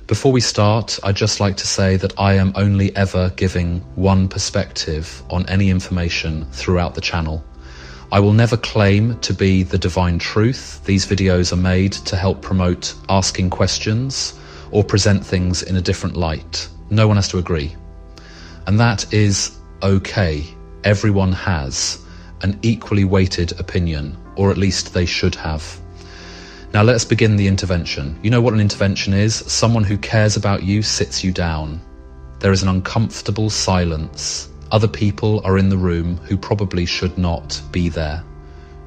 Before we start, I'd just like to say that I am only ever giving one perspective on any information throughout the channel. I will never claim to be the divine truth. These videos are made to help promote asking questions or present things in a different light. No one has to agree. And that is okay. Everyone has an equally weighted opinion, or at least they should have. Now let's begin the intervention. You know what an intervention is? Someone who cares about you sits you down. There is an uncomfortable silence. Other people are in the room who probably should not be there.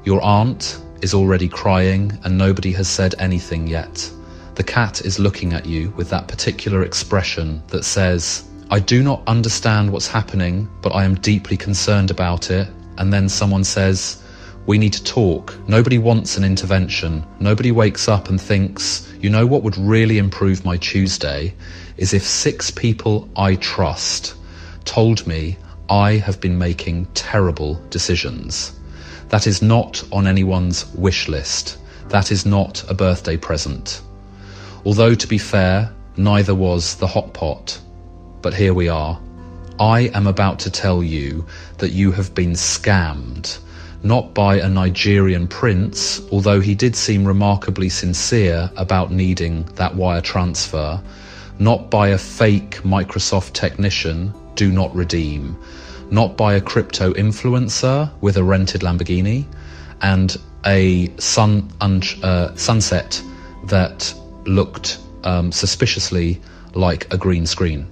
Your aunt is already crying and nobody has said anything yet. The cat is looking at you with that particular expression that says, I do not understand what's happening, but I am deeply concerned about it. And then someone says, we need to talk. Nobody wants an intervention. Nobody wakes up and thinks, you know what would really improve my Tuesday is if 6 people I trust told me I have been making terrible decisions. That is not on anyone's wish list. That is not a birthday present. Although, to be fair, neither was the hot pot. But here we are. I am about to tell you that you have been scammed, not by a Nigerian prince, although he did seem remarkably sincere about needing that wire transfer, not by a fake Microsoft technician, do not redeem, not by a crypto influencer with a rented Lamborghini, and a sunset that looked suspiciously like a green screen,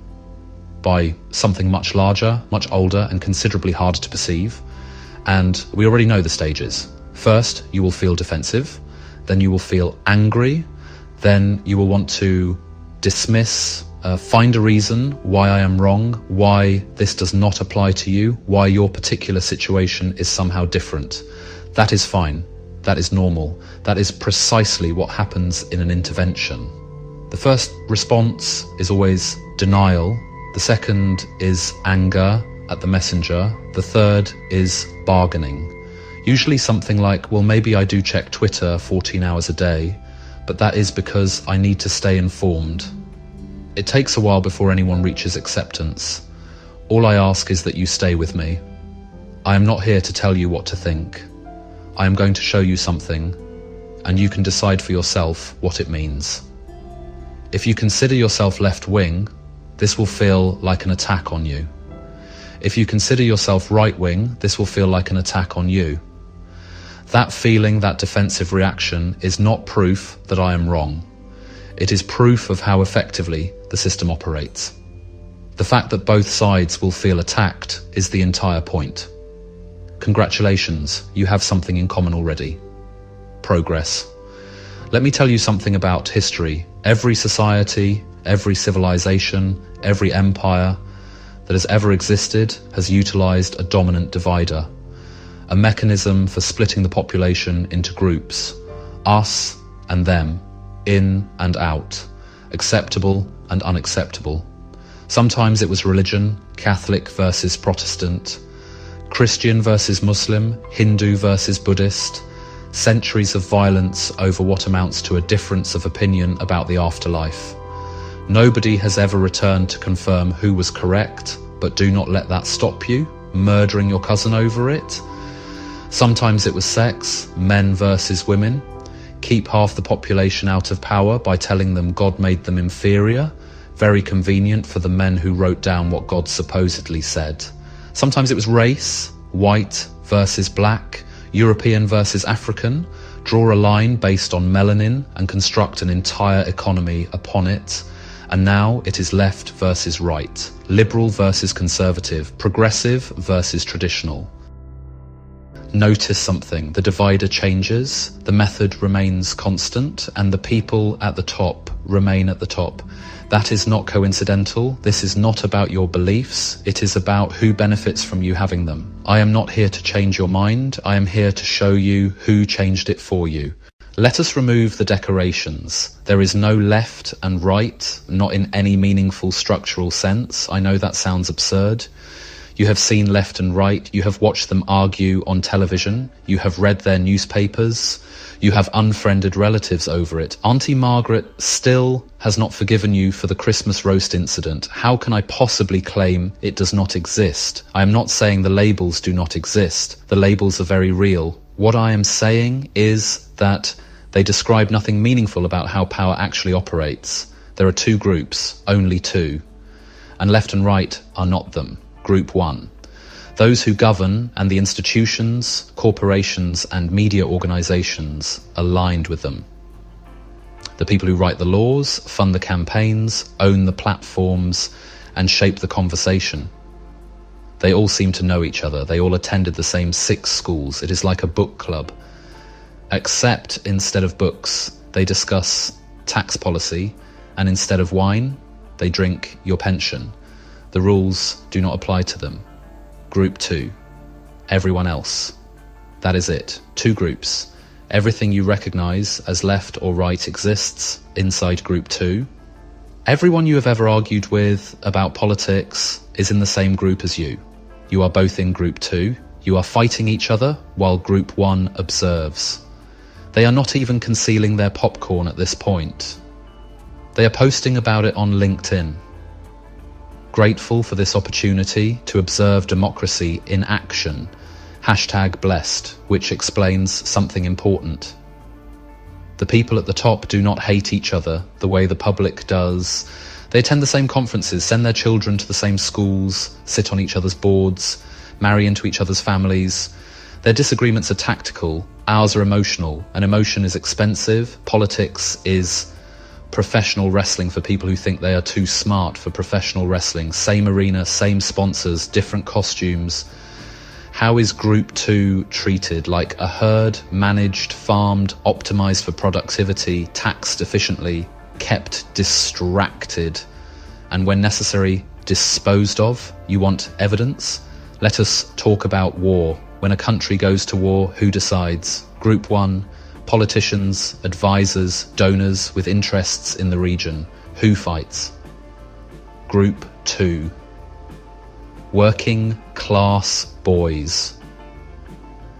by something much larger, much older, and considerably harder to perceive. And we already know the stages. First, you will feel defensive, then you will feel angry, then you will want to dismiss, find a reason why I am wrong, why this does not apply to you, why your particular situation is somehow different. That is fine. That is normal. That is precisely what happens in an intervention. The first response is always denial. The second is anger at the messenger. The third is bargaining. Usually something like, well, maybe I do check Twitter 14 hours a day, but that is because I need to stay informed. It takes a while before anyone reaches acceptance. All I ask is that you stay with me. I am not here to tell you what to think. I am going to show you something, and you can decide for yourself what it means. If you consider yourself left-wing, this will feel like an attack on you. If you consider yourself right-wing, this will feel like an attack on you. That feeling, that defensive reaction, is not proof that I am wrong. It is proof of how effectively the system operates. The fact that both sides will feel attacked is the entire point. Congratulations, you have something in common already. Progress. Let me tell you something about history. Every society, every civilization, every empire that has ever existed has utilized a dominant divider, a mechanism for splitting the population into groups, us and them, in and out, acceptable and unacceptable. Sometimes it was religion, Catholic versus Protestant, Christian versus Muslim, Hindu versus Buddhist, centuries of violence over what amounts to a difference of opinion about the afterlife. Nobody has ever returned to confirm who was correct, but do not let that stop you, murdering your cousin over it. Sometimes it was sex, men versus women. Keep half the population out of power by telling them God made them inferior. Very convenient for the men who wrote down what God supposedly said. Sometimes it was race, white versus black, European versus African. Draw a line based on melanin and construct an entire economy upon it. And now it is left versus right, liberal versus conservative, progressive versus traditional. Notice something, the divider changes, the method remains constant, and the people at the top remain at the top. That is not coincidental. This is not about your beliefs. It is about who benefits from you having them. I am not here to change your mind. I am here to show you who changed it for you. Let us remove the decorations. There is no left and right, not in any meaningful structural sense. I know that sounds absurd. You have seen left and right. You have watched them argue on television. You have read their newspapers. You have unfriended relatives over it. Auntie Margaret still has not forgiven you for the Christmas roast incident. How can I possibly claim it does not exist? I am not saying the labels do not exist. The labels are very real. What I am saying is that they describe nothing meaningful about how power actually operates. There are two groups, only two. And left and right are not them. Group one. Those who govern and the institutions, corporations and media organizations aligned with them. The people who write the laws, fund the campaigns, own the platforms and shape the conversation. They all seem to know each other. They all attended the same 6 schools. It is like a book club. Except instead of books, they discuss tax policy, and instead of wine, they drink your pension. The rules do not apply to them. Group 2. Everyone else. That is it. 2 groups. Everything you recognize as left or right exists inside Group 2. Everyone you have ever argued with about politics is in the same group as you. You are both in Group 2. You are fighting each other while Group 1 observes. They are not even concealing their popcorn at this point. They are posting about it on LinkedIn. Grateful for this opportunity to observe democracy in action. #blessed, which explains something important. The people at the top do not hate each other the way the public does. They attend the same conferences, send their children to the same schools, sit on each other's boards, marry into each other's families. Their disagreements are tactical, ours are emotional, and emotion is expensive. Politics is professional wrestling for people who think they are too smart for professional wrestling. Same arena, same sponsors, different costumes. How is Group 2 treated? Like a herd, managed, farmed, optimized for productivity, taxed efficiently, kept distracted, and when necessary, disposed of? You want evidence? Let us talk about war. When a country goes to war, who decides? Group 1, politicians, advisors, donors with interests in the region. Who fights? Group 2, working class boys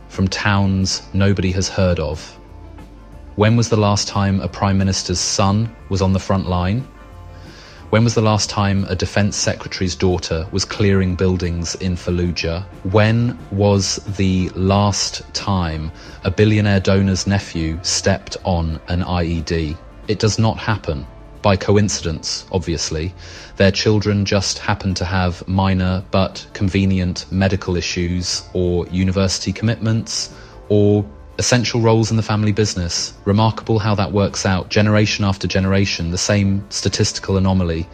from towns nobody has heard of. When was the last time a Prime Minister's son was on the front line? When was the last time a Defence Secretary's daughter was clearing buildings in Fallujah? When was the last time a billionaire donor's nephew stepped on an IED? It does not happen. By coincidence, obviously. Their children just happen to have minor but convenient medical issues or university commitments or essential roles in the family business. Remarkable how that works out, generation after generation, the same statistical anomaly.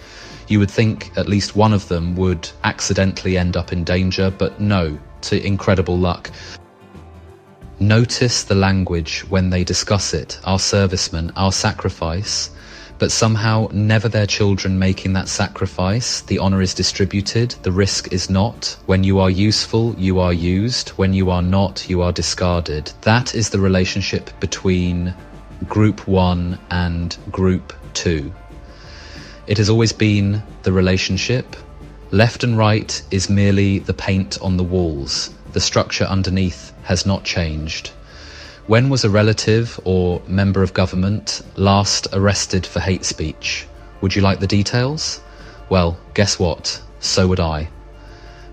You would think at least one of them would accidentally end up in danger, but no, to incredible luck. Notice the language when they discuss it. Our servicemen, our sacrifice, but somehow never their children making that sacrifice. The honour is distributed, the risk is not. When you are useful, you are used. When you are not, you are discarded. That is the relationship between Group 1 and Group 2. It has always been the relationship. Left and right is merely the paint on the walls. The structure underneath has not changed. When was a relative or member of government last arrested for hate speech? Would you like the details? Well, guess what? So would I.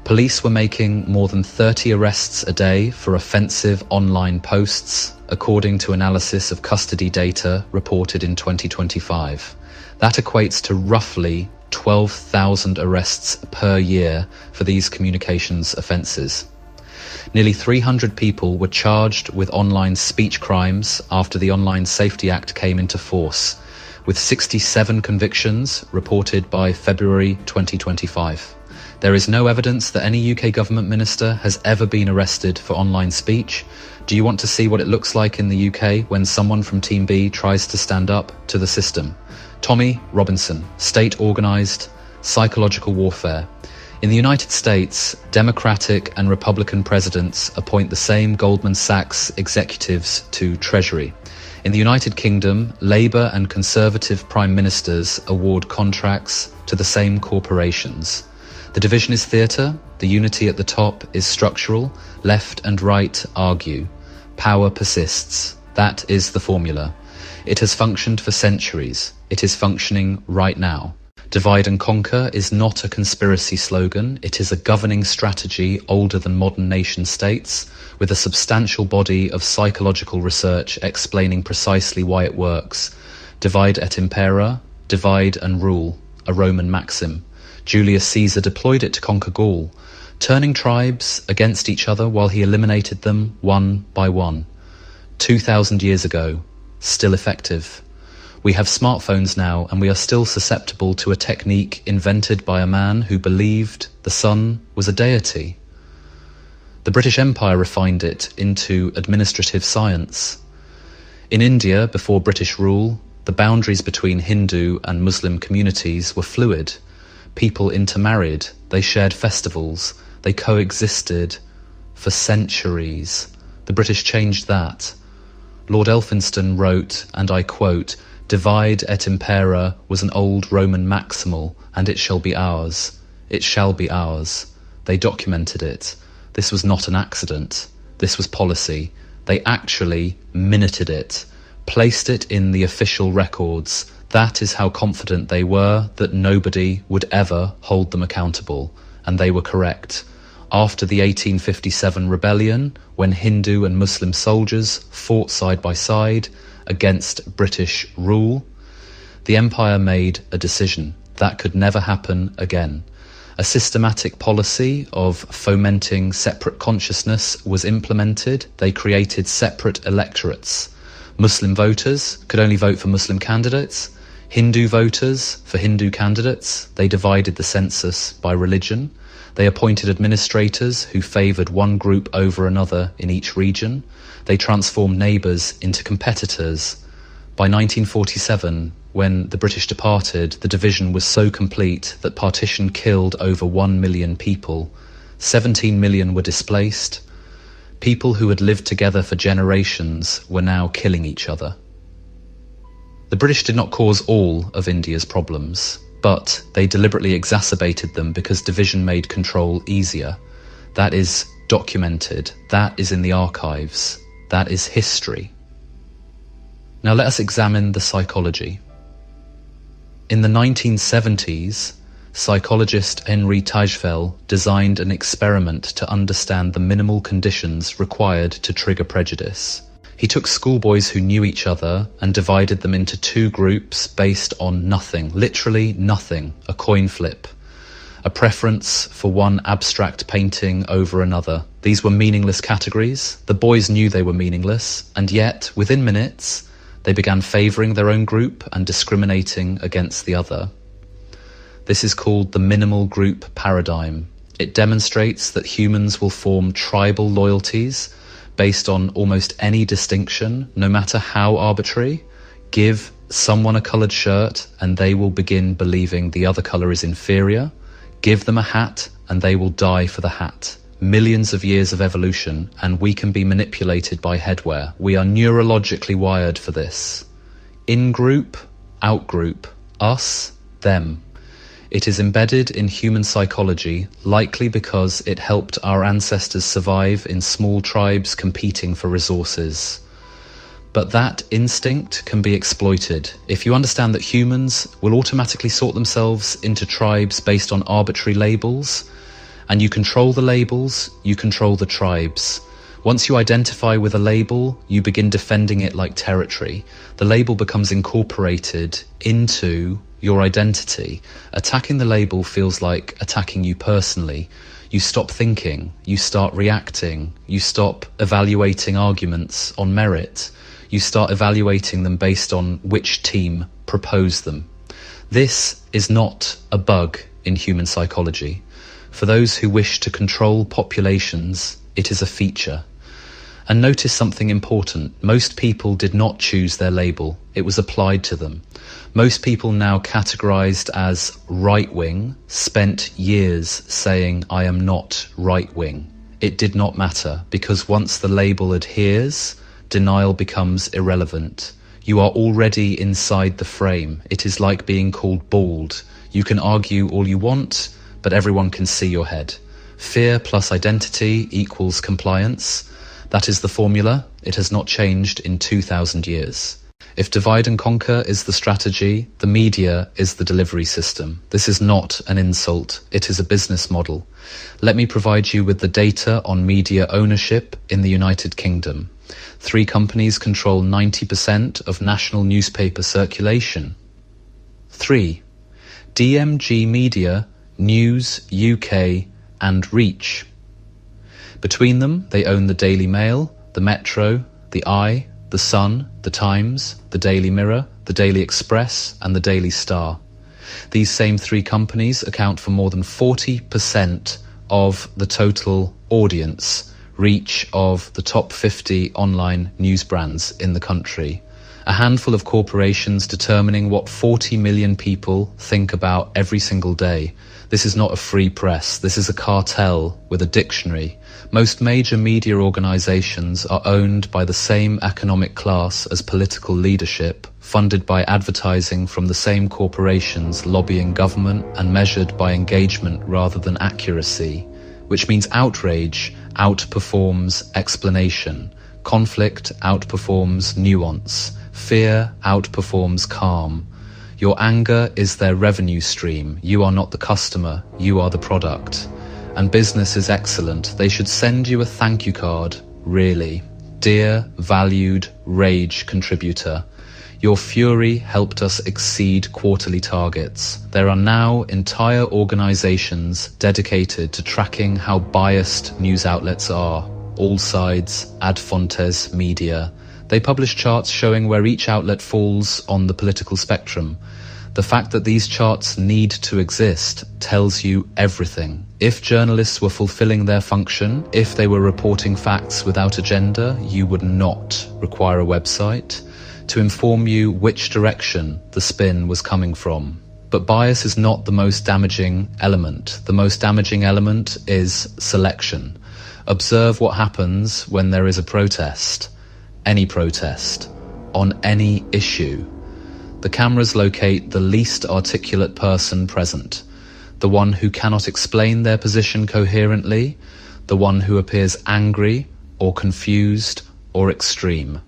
Police were making more than 30 arrests a day for offensive online posts, according to analysis of custody data reported in 2025. That equates to roughly 12,000 arrests per year for these communications offences. Nearly 300 people were charged with online speech crimes after the Online Safety Act came into force, with 67 convictions reported by February 2025. There is no evidence that any UK government minister has ever been arrested for online speech. Do you want to see what it looks like in the UK when someone from Team B tries to stand up to the system? Tommy Robinson, state-organised psychological warfare. In the United States, Democratic and Republican presidents appoint the same Goldman Sachs executives to Treasury. In the United Kingdom, Labour and Conservative prime ministers award contracts to the same corporations. The division is theatre, the unity at the top is structural, left and right argue. Power persists. That is the formula. It has functioned for centuries. It is functioning right now. Divide and conquer is not a conspiracy slogan. It is a governing strategy older than modern nation states, with a substantial body of psychological research explaining precisely why it works. Divide et impera, divide and rule, a Roman maxim. Julius Caesar deployed it to conquer Gaul, turning tribes against each other while he eliminated them one by one. 2,000 years ago, still effective. We have smartphones now, and we are still susceptible to a technique invented by a man who believed the sun was a deity. The British Empire refined it into administrative science. In India, before British rule, the boundaries between Hindu and Muslim communities were fluid. People intermarried, they shared festivals, they coexisted for centuries. The British changed that. Lord Elphinstone wrote, and I quote, "Divide et impera was an old Roman maximal, and it shall be ours. It shall be ours." They documented it. This was not an accident. This was policy. They actually minuted it, placed it in the official records. That is how confident they were that nobody would ever hold them accountable. And they were correct. After the 1857 rebellion, when Hindu and Muslim soldiers fought side by side against British rule, the empire made a decision that could never happen again. A systematic policy of fomenting separate consciousness was implemented. They created separate electorates. Muslim voters could only vote for Muslim candidates. Hindu voters for Hindu candidates. They divided the census by religion. They appointed administrators who favoured one group over another in each region. They transformed neighbours into competitors. By 1947, when the British departed, the division was so complete that partition killed over 1 million people. 17 million were displaced. People who had lived together for generations were now killing each other. The British did not cause all of India's problems, but they deliberately exacerbated them because division made control easier. That is documented. That is in the archives. That is history. Now let us examine the psychology. In the 1970s, psychologist Henri Tajfel designed an experiment to understand the minimal conditions required to trigger prejudice. He took schoolboys who knew each other and divided them into two groups based on nothing, literally nothing, a coin flip, a preference for one abstract painting over another. These were meaningless categories. The boys knew they were meaningless, and yet, within minutes, they began favouring their own group and discriminating against the other. This is called the minimal group paradigm. It demonstrates that humans will form tribal loyalties based on almost any distinction, no matter how arbitrary. Give someone a coloured shirt and they will begin believing the other colour is inferior. Give them a hat and they will die for the hat. Millions of years of evolution, and we can be manipulated by headwear. We are neurologically wired for this. In-group, out-group, us, them. It is embedded in human psychology, likely because it helped our ancestors survive in small tribes competing for resources. But that instinct can be exploited. If you understand that humans will automatically sort themselves into tribes based on arbitrary labels, and you control the labels, you control the tribes. Once you identify with a label, you begin defending it like territory. The label becomes incorporated into your identity. Attacking the label feels like attacking you personally. You stop thinking, you start reacting, you stop evaluating arguments on merit. You start evaluating them based on which team proposed them. This is not a bug in human psychology. For those who wish to control populations, it is a feature. And notice something important. Most people did not choose their label. It was applied to them. Most people now categorized as right-wing spent years saying, I am not right-wing. It did not matter, because once the label adheres, denial becomes irrelevant. You are already inside the frame. It is like being called bald. You can argue all you want, but everyone can see your head. Fear plus identity equals compliance. That is the formula. It has not changed in 2,000 years. If divide and conquer is the strategy, the media is the delivery system. This is not an insult, it is a business model. Let me provide you with the data on media ownership in the United Kingdom. 3 companies control 90% of national newspaper circulation. 3. DMG Media, News UK and Reach. Between them, they own the Daily Mail, the Metro, the Eye, the Sun, the Times, the Daily Mirror, the Daily Express and the Daily Star. These same 3 companies account for more than 40% of the total audience reach of the top 50 online news brands in the country. A handful of corporations determining what 40 million people think about every single day. This is not a free press, this is a cartel with a dictionary. Most major media organizations are owned by the same economic class as political leadership, funded by advertising from the same corporations lobbying government and measured by engagement rather than accuracy, which means outrage outperforms explanation, conflict outperforms nuance, fear outperforms calm. Your anger is their revenue stream. You are not the customer, you are the product. And business is excellent. They should send you a thank you card, really. Dear, valued, rage contributor, your fury helped us exceed quarterly targets. There are now entire organizations dedicated to tracking how biased news outlets are. All Sides, Ad Fontes Media. They publish charts showing where each outlet falls on the political spectrum. The fact that these charts need to exist tells you everything. If journalists were fulfilling their function, if they were reporting facts without agenda, you would not require a website to inform you which direction the spin was coming from. But bias is not the most damaging element. The most damaging element is selection. Observe what happens when there is a protest, any protest, on any issue. The cameras locate the least articulate person present, the one who cannot explain their position coherently, the one who appears angry or confused or extreme.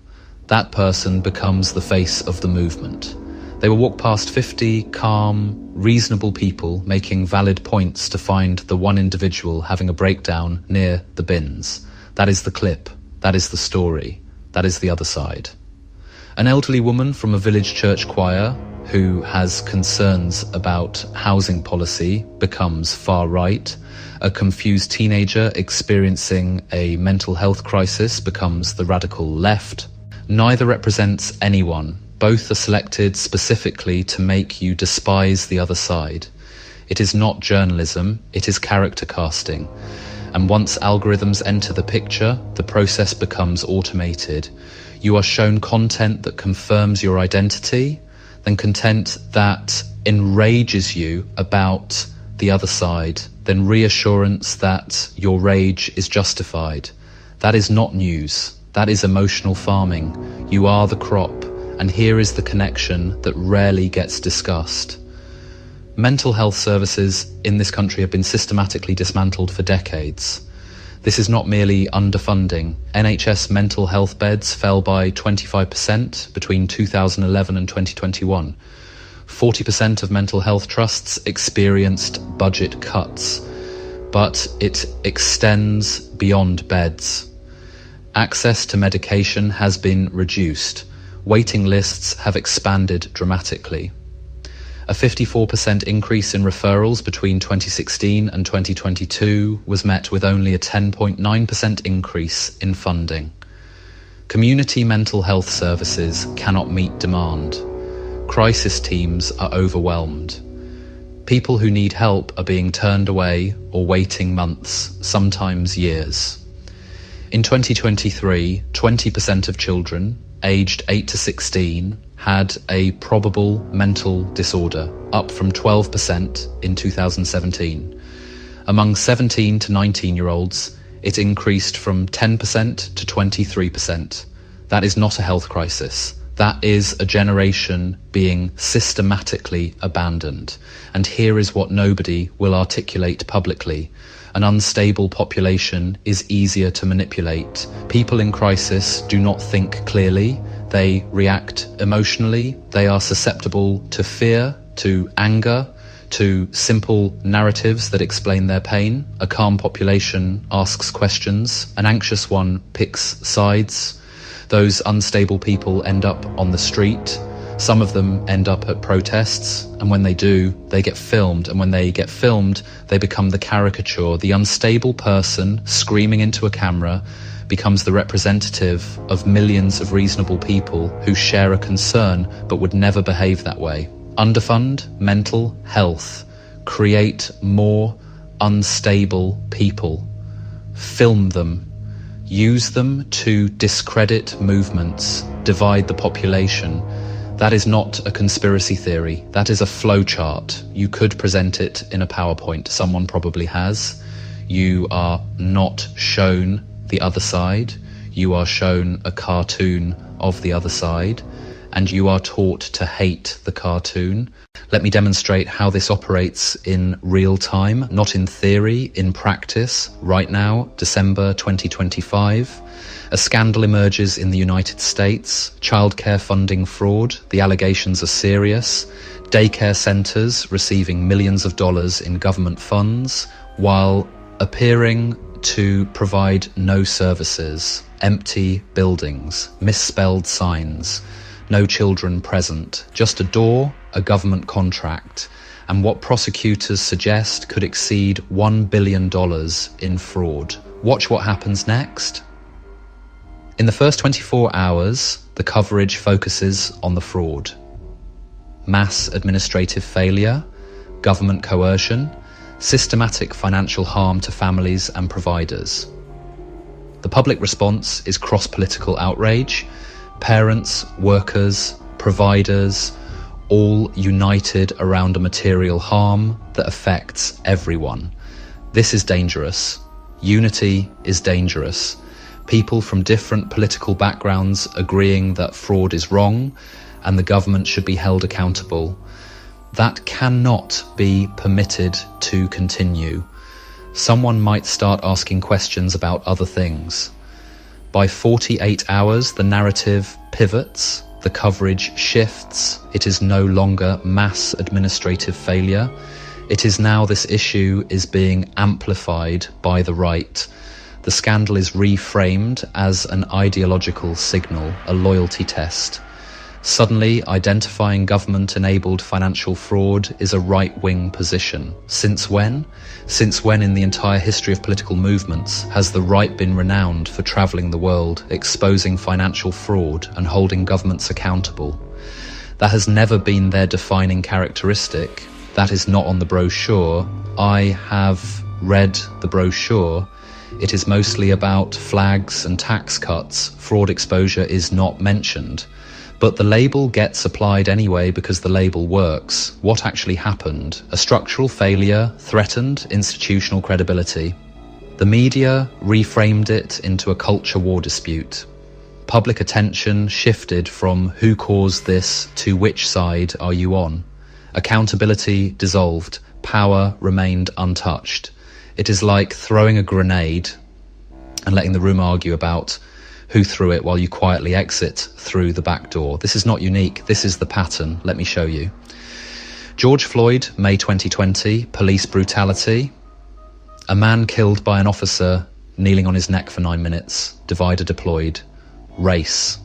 That person becomes the face of the movement. They will walk past 50 calm, reasonable people making valid points to find the one individual having a breakdown near the bins. That is the clip. That is the story. That is the other side. An elderly woman from a village church choir who has concerns about housing policy becomes far right. A confused teenager experiencing a mental health crisis becomes the radical left. Neither represents anyone. Both are selected specifically to make you despise the other side. It is not journalism, it is character casting. And once algorithms enter the picture, the process becomes automated. You are shown content that confirms your identity, then content that enrages you about the other side, then reassurance that your rage is justified. That is not news. That is emotional farming. You are the crop, and here is the connection that rarely gets discussed. Mental health services in this country have been systematically dismantled for decades. This is not merely underfunding. NHS mental health beds fell by 25% between 2011 and 2021. 40% of mental health trusts experienced budget cuts, but it extends beyond beds. Access to medication has been reduced. Waiting lists have expanded dramatically. A 54% increase in referrals between 2016 and 2022 was met with only a 10.9% increase in funding. Community mental health services cannot meet demand. Crisis teams are overwhelmed. People who need help are being turned away or waiting months, sometimes years. In 2023, 20% of children aged 8 to 16 had a probable mental disorder, up from 12% in 2017. Among 17 to 19-year-olds, it increased from 10% to 23%. That is not a health crisis. That is a generation being systematically abandoned. And here is what nobody will articulate publicly. An unstable population is easier to manipulate. People in crisis do not think clearly. They react emotionally. They are susceptible to fear, to anger, to simple narratives that explain their pain. A calm population asks questions. An anxious one picks sides. Those unstable people end up on the street. Some of them end up at protests, and when they do, they get filmed. And when they get filmed, they become the caricature. The unstable person screaming into a camera becomes the representative of millions of reasonable people who share a concern but would never behave that way. Underfund mental health. Create more unstable people. Film them. Use them to discredit movements, divide the population. That is not a conspiracy theory. That is a flowchart. You could present it in a PowerPoint. Someone probably has. You are not shown the other side. You are shown a cartoon of the other side, and you are taught to hate the cartoon. Let me demonstrate how this operates in real time, not in theory, in practice. Right now, December 2025, a scandal emerges in the United States. Childcare funding fraud. The allegations are serious. Daycare centers receiving millions of dollars in government funds while appearing to provide no services. Empty buildings, misspelled signs. No children present, just a door, a government contract, and what prosecutors suggest could exceed $1 billion in fraud. Watch what happens next. In the first 24 hours, the coverage focuses on the fraud. Mass administrative failure, government coercion, systematic financial harm to families and providers. The public response is cross-political outrage. Parents, workers, providers, all united around a material harm that affects everyone. This is dangerous. Unity is dangerous. People from different political backgrounds agreeing that fraud is wrong and the government should be held accountable. That cannot be permitted to continue. Someone might start asking questions about other things. By 48 hours, the narrative pivots, the coverage shifts. It is no longer mass administrative failure. It is now this issue is being amplified by the right. The scandal is reframed as an ideological signal, a loyalty test. Suddenly, identifying government-enabled financial fraud is a right-wing position. Since when? Since when in the entire history of political movements has the right been renowned for travelling the world, exposing financial fraud and holding governments accountable? That has never been their defining characteristic. That is not on the brochure. I have read the brochure. It is mostly about flags and tax cuts. Fraud exposure is not mentioned. But the label gets applied anyway because the label works. What actually happened? A structural failure threatened institutional credibility. The media reframed it into a culture war dispute. Public attention shifted from who caused this to which side are you on. Accountability dissolved. Power remained untouched. It is like throwing a grenade and letting the room argue about who threw it while you quietly exit through the back door. This is not unique. This is the pattern. Let me show you. George Floyd, May 2020, police brutality. A man killed by an officer kneeling on his neck for 9 minutes. Divider deployed. Race.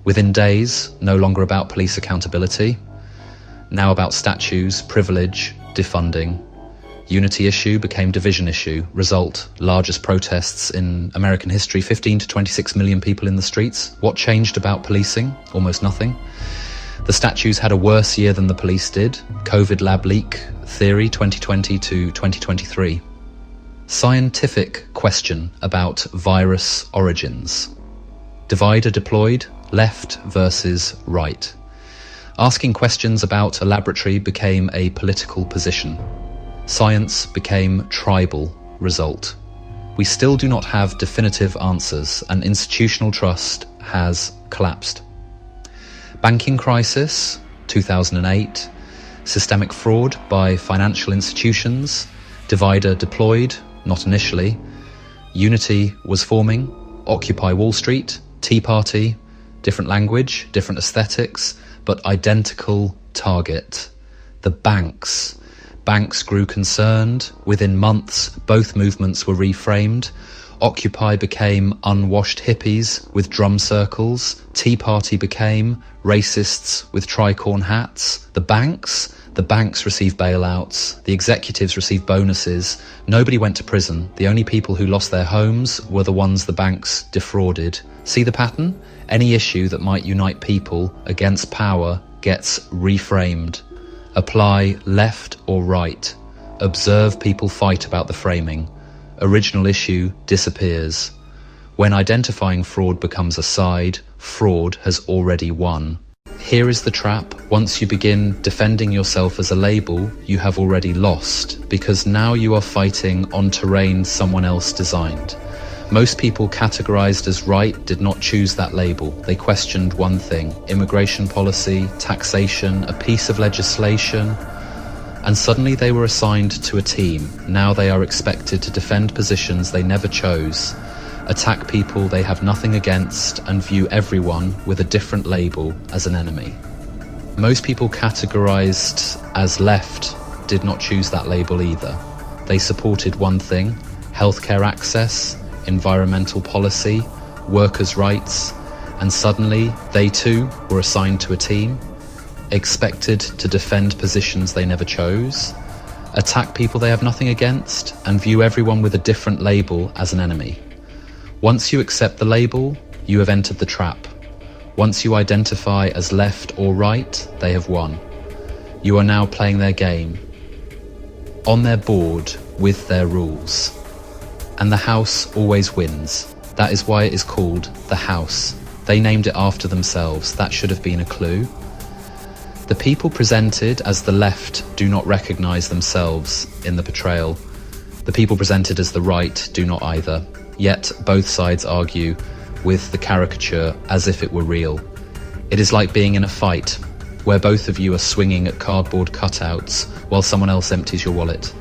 Within days, no longer about police accountability. Now about statues, privilege, defunding. Unity issue became division issue. Result, largest protests in American history, 15 to 26 million people in the streets. What changed about policing? Almost nothing. The statues had a worse year than the police did. COVID lab leak theory, 2020 to 2023. Scientific question about virus origins. Divider deployed, left versus right. Asking questions about a laboratory became a political position. Science became tribal. Result. We still do not have definitive answers, and institutional trust has collapsed. Banking crisis, 2008. Systemic fraud by financial institutions. Divider deployed, not initially. Unity was forming. Occupy Wall Street. Tea Party. Different language, different aesthetics, but identical target. The banks. Banks grew concerned. Within months, both movements were reframed. Occupy became unwashed hippies with drum circles. Tea Party became racists with tricorn hats. The banks received bailouts. The executives received bonuses. Nobody went to prison. The only people who lost their homes were the ones the banks defrauded. See the pattern? Any issue that might unite people against power gets reframed. Apply left or right. Observe people fight about the framing. Original issue disappears. When identifying fraud becomes a side, fraud has already won. Here is the trap. Once you begin defending yourself as a label, you have already lost, because now you are fighting on terrain someone else designed. Most people categorized as right did not choose that label. They questioned one thing: immigration policy, taxation, a piece of legislation, and suddenly they were assigned to a team. Now they are expected to defend positions they never chose, attack people they have nothing against, and view everyone with a different label as an enemy. Most people categorized as left did not choose that label either. They supported one thing: healthcare access, environmental policy, workers' rights, and suddenly they too were assigned to a team, expected to defend positions they never chose, attack people they have nothing against, and view everyone with a different label as an enemy. Once you accept the label, you have entered the trap. Once you identify as left or right, they have won. You are now playing their game, on their board with their rules. And the house always wins. That is why it is called the house. They named it after themselves. That should have been a clue. The people presented as the left do not recognize themselves in the portrayal. The people presented as the right do not either. Yet both sides argue with the caricature as if it were real. It is like being in a fight where both of you are swinging at cardboard cutouts while someone else empties your wallet.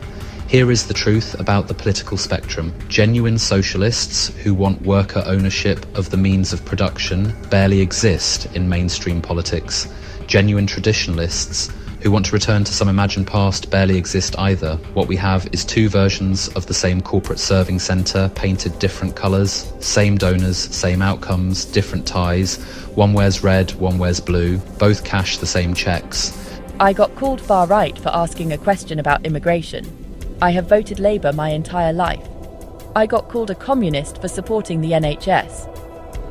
Here is the truth about the political spectrum. Genuine socialists who want worker ownership of the means of production barely exist in mainstream politics. Genuine traditionalists who want to return to some imagined past barely exist either. What we have is two versions of the same corporate serving centre, painted different colours, same donors, same outcomes, different ties. One wears red, one wears blue. Both cash the same cheques. I got called far right for asking a question about immigration. I have voted Labour my entire life. I got called a communist for supporting the NHS.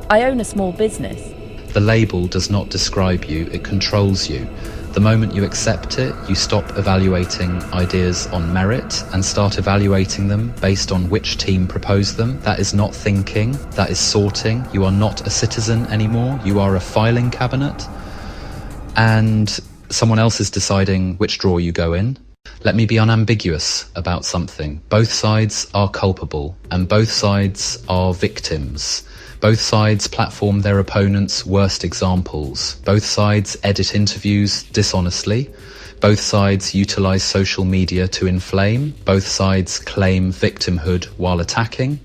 I own a small business. The label does not describe you, it controls you. The moment you accept it, you stop evaluating ideas on merit and start evaluating them based on which team proposed them. That is not thinking, that is sorting. You are not a citizen anymore, you are a filing cabinet. And someone else is deciding which drawer you go in. Let me be unambiguous about something. Both sides are culpable, and both sides are victims. Both sides platform their opponents' worst examples. Both sides edit interviews dishonestly. Both sides utilize social media to inflame. Both sides claim victimhood while attacking.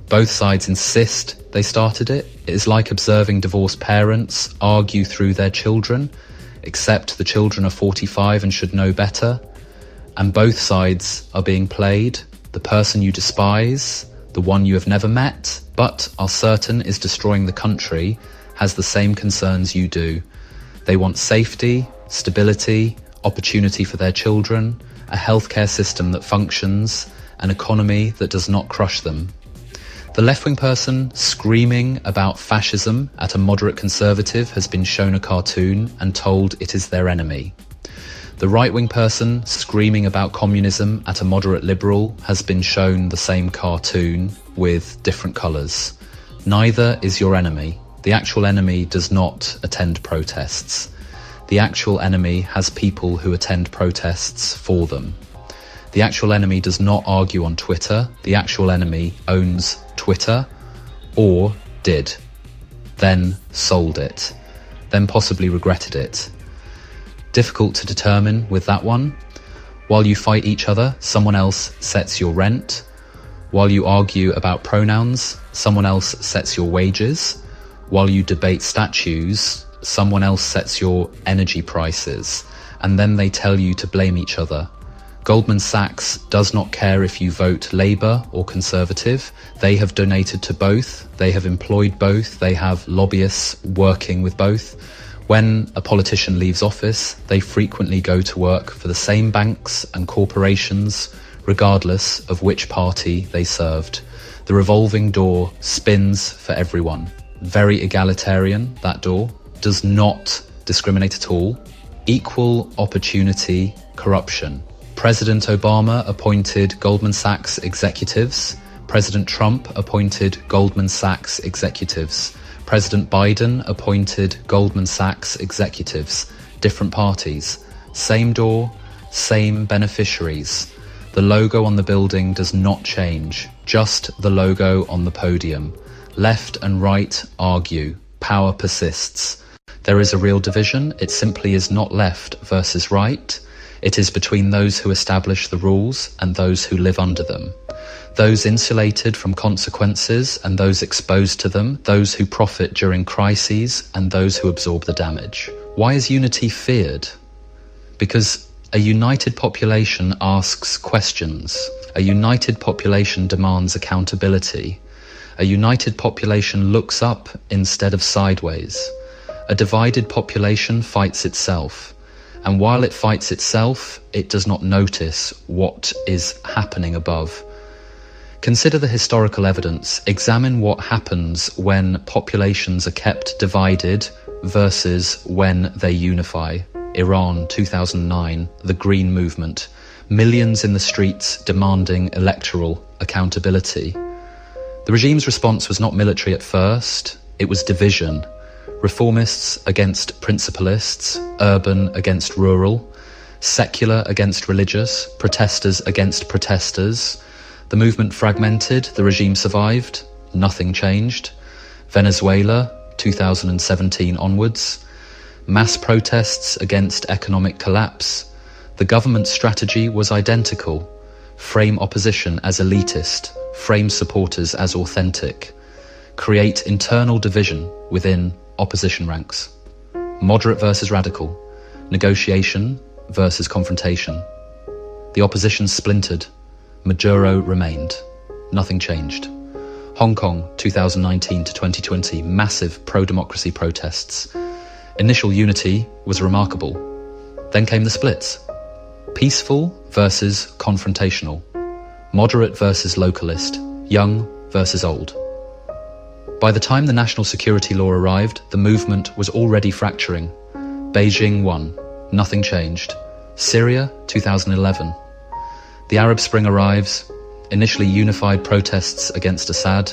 Both sides insist they started it. It is like observing divorced parents argue through their children, except the children are 45 and should know better. And both sides are being played. The person you despise, the one you have never met, but are certain is destroying the country, has the same concerns you do. They want safety, stability, opportunity for their children, a healthcare system that functions, an economy that does not crush them. The left-wing person screaming about fascism at a moderate conservative has been shown a cartoon and told it is their enemy. The right-wing person screaming about communism at a moderate liberal has been shown the same cartoon with different colours. Neither is your enemy. The actual enemy does not attend protests. The actual enemy has people who attend protests for them. The actual enemy does not argue on Twitter. The actual enemy owns Twitter, or did, then sold it. then possibly regretted it. Difficult to determine with that one. While you fight each other, someone else sets your rent. While you argue about pronouns, someone else sets your wages. While you debate statues, someone else sets your energy prices. And then they tell you to blame each other. Goldman Sachs does not care if you vote Labour or Conservative. They have donated to both. They have employed both. They have lobbyists working with both. When a politician leaves office, they frequently go to work for the same banks and corporations, regardless of which party they served. The revolving door spins for everyone. Very egalitarian, that door. Does not discriminate at all. Equal opportunity corruption. President Obama appointed Goldman Sachs executives. President Trump appointed Goldman Sachs executives. President Biden appointed Goldman Sachs executives. Different parties. Same door, same beneficiaries. The logo on the building does not change, just the logo on the podium. Left and right argue. Power persists. There is a real division. It simply is not left versus right. It is between those who establish the rules and those who live under them. Those insulated from consequences and those exposed to them, those who profit during crises and those who absorb the damage. Why is unity feared? Because a united population asks questions. A united population demands accountability. A united population looks up instead of sideways. A divided population fights itself. And while it fights itself, it does not notice what is happening above. Consider the historical evidence. Examine what happens when populations are kept divided versus when they unify. Iran, 2009, the Green Movement. Millions in the streets demanding electoral accountability. The regime's response was not military at first, it was division. Reformists against principalists, urban against rural, secular against religious, protesters against protesters. The movement fragmented, the regime survived, nothing changed. Venezuela, 2017 onwards. Mass protests against economic collapse. The government's strategy was identical. Frame opposition as elitist, frame supporters as authentic. Create internal division within opposition ranks. Moderate versus radical. Negotiation versus confrontation. The opposition splintered. Maduro remained. Nothing changed. Hong Kong, 2019 to 2020, massive pro-democracy protests. Initial unity was remarkable. Then came the splits. Peaceful versus confrontational. Moderate versus localist. Young versus old. By the time the national security law arrived, the movement was already fracturing. Beijing won. Nothing changed. Syria, 2011. The Arab Spring arrives. Initially unified protests against Assad.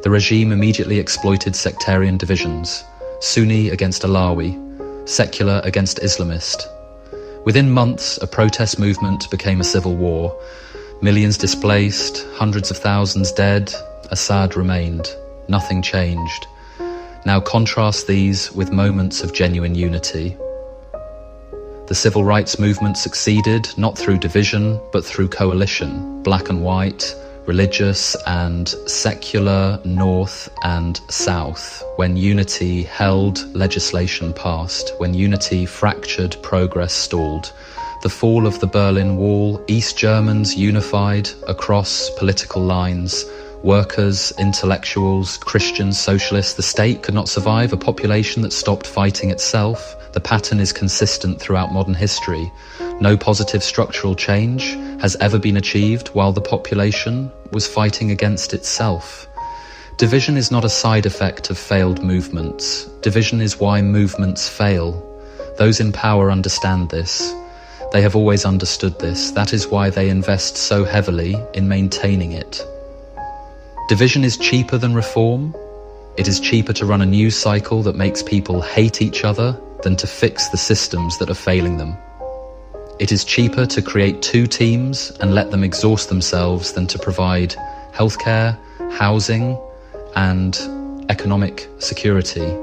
The regime immediately exploited sectarian divisions. Sunni against Alawi. Secular against Islamist. Within months, a protest movement became a civil war. Millions displaced, hundreds of thousands dead. Assad remained. Nothing changed. Now contrast these with moments of genuine unity. The civil rights movement succeeded not through division, but through coalition. Black and white, religious and secular, north and south. When unity held, legislation passed. When unity fractured, progress stalled. The fall of the Berlin Wall, East Germans unified across political lines. Workers, intellectuals, Christians, socialists. The state could not survive a population that stopped fighting itself. The pattern is consistent throughout modern history. No positive structural change has ever been achieved while the population was fighting against itself. Division is not a side effect of failed movements. Division is why movements fail. Those in power understand this. They have always understood this. That is why they invest so heavily in maintaining it. Division is cheaper than reform. It is cheaper to run a news cycle that makes people hate each other than to fix the systems that are failing them. It is cheaper to create two teams and let them exhaust themselves than to provide healthcare, housing, and economic security.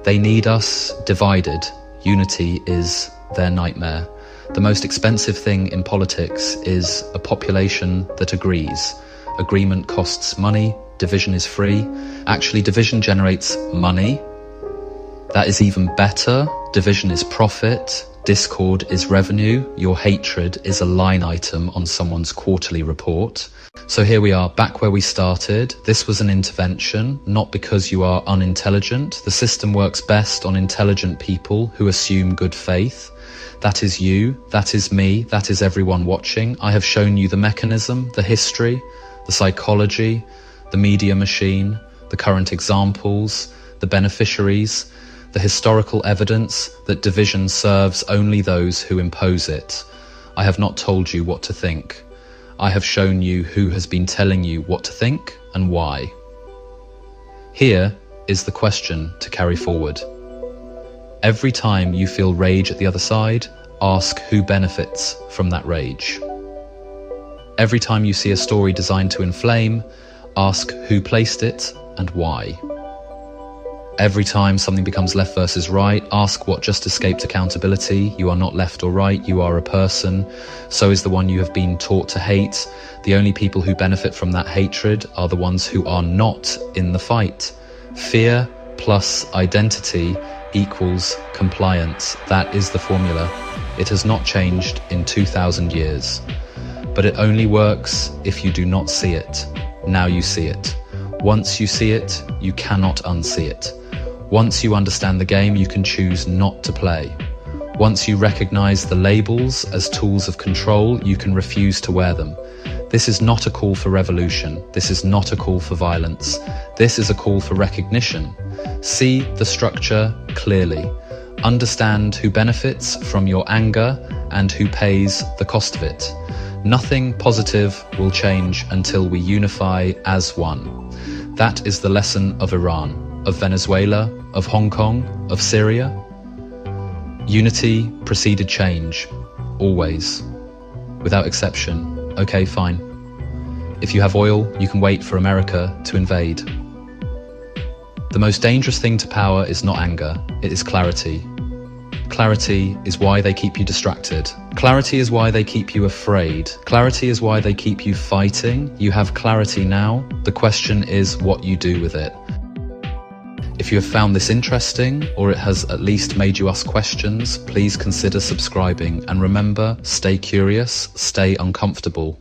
They need us divided. Unity is their nightmare. The most expensive thing in politics is a population that agrees. Agreement costs money, division is free. Actually, division generates money. That is even better. Division is profit. Discord is revenue. Your hatred is a line item on someone's quarterly report. So here we are, back where we started. This was an intervention, not because you are unintelligent. The system works best on intelligent people who assume good faith. That is you, that is me, that is everyone watching. I have shown you the mechanism, the history, the psychology, the media machine, the current examples, the beneficiaries, the historical evidence that division serves only those who impose it. I have not told you what to think. I have shown you who has been telling you what to think and why. Here is the question to carry forward. Every time you feel rage at the other side, ask who benefits from that rage. Every time you see a story designed to inflame, ask who placed it and why. Every time something becomes left versus right, ask what just escaped accountability. You are not left or right, you are a person. So is the one you have been taught to hate. The only people who benefit from that hatred are the ones who are not in the fight. Fear plus identity equals compliance. That is the formula. It has not changed in 2,000 years. But it only works if you do not see it. Now you see it. Once you see it, you cannot unsee it. Once you understand the game, you can choose not to play. Once you recognize the labels as tools of control, you can refuse to wear them. This is not a call for revolution. This is not a call for violence. This is a call for recognition. See the structure clearly. Understand who benefits from your anger and who pays the cost of it. Nothing positive will change until we unify as one. That is the lesson of Iran, of Venezuela, of Hong Kong, of Syria. Unity preceded change, always, without exception. Okay, fine. If you have oil, you can wait for America to invade. The most dangerous thing to power is not anger, it is clarity. Clarity is why they keep you distracted. Clarity is why they keep you afraid. Clarity is why they keep you fighting. You have clarity now. The question is what you do with it. If you have found this interesting, or it has at least made you ask questions, please consider subscribing. And remember, stay curious, stay uncomfortable.